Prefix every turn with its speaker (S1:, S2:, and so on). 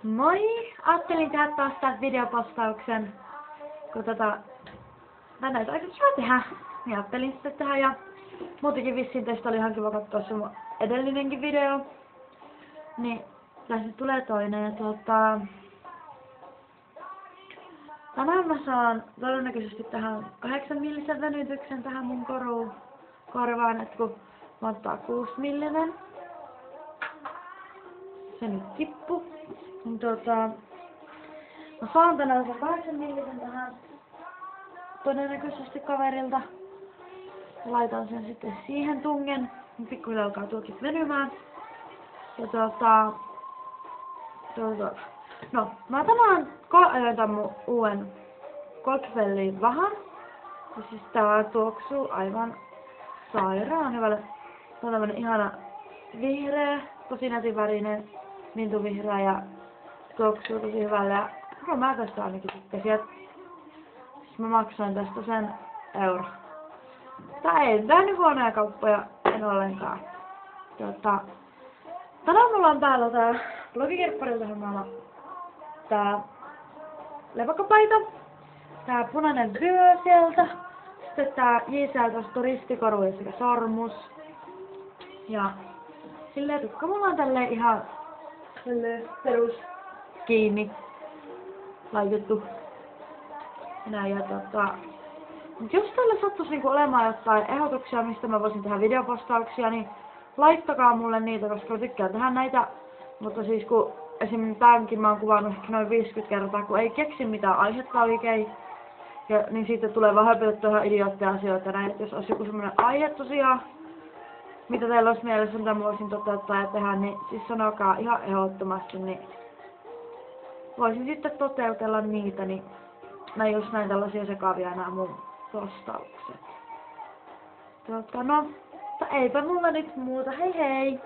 S1: Moi! Ajattelin tehdä taas tämän videopostauksen, kun mä näitä aika kiva tehdä. Niin ajattelin sitten tehdä ja muutenkin vissiin teistä oli ihan kiva katsoa se mun edellinenkin video. Niin tässä nyt tulee toinen ja tänään mä saan todennäköisesti tähän 8 millisen venytyksen tähän mun korvaan, et kun mä ottaa 6 millinen. Se nyt tippu. Niin mä saan tänään sen 8 millisen tähän todennäköisesti kaverilta. Ja laitan sen sitten siihen tungen. Pikkuhiljaa alkaa tuokin venymään. Ja no, mä tänään ajoin mun uuden Goldfeldin vahan. Ja siis tää tuoksuu aivan sairaan hyvälle. Tää on tämmönen ihana vihreä, tosi nätin värinen, mintuvihreä ja tuoksuu tosi hyvälle. Ja mä tästä ainakin tykkäsin. Siis mä maksoin tästä sen euro. Tää ei nyt huonoja kauppoja, en ollenkaan. Tänään mulla on päällä tää blogikirpparilta hommaama tää lepakkopaita. Tää punainen vyö sieltä. Sitten tää JCL turistikoru ja sekä sormus. Ja silleen tukka mulla on tälleen ihan perus kiinni laitettu. Näin mut jos tällä sattuisi niinku olemaan jotain ehdotuksia, mistä mä voisin tehdä videopostauksia, niin laittakaa mulle niitä, koska mä tykkään tehdä näitä. Mutta siis kun esim. Tämänkin mä oon kuvannut ehkä noin 50 kertaa, kun ei keksi mitään aihetta oikein. Ja niin siitä tulee vaan höpötettyä ihan idiootteja asioita näin, että jos olisi joku semmonen aihe tosiaan, mitä teillä olisi mielessä, mitä mä voisin toteuttaa ja tehdä, niin siis sanokaa ihan ehdottomasti, niin voisin sitten toteutella niitä, niin mä just näin tällaisia sekavia nämä mun postaukset. No, eipä mulla nyt muuta, hei hei!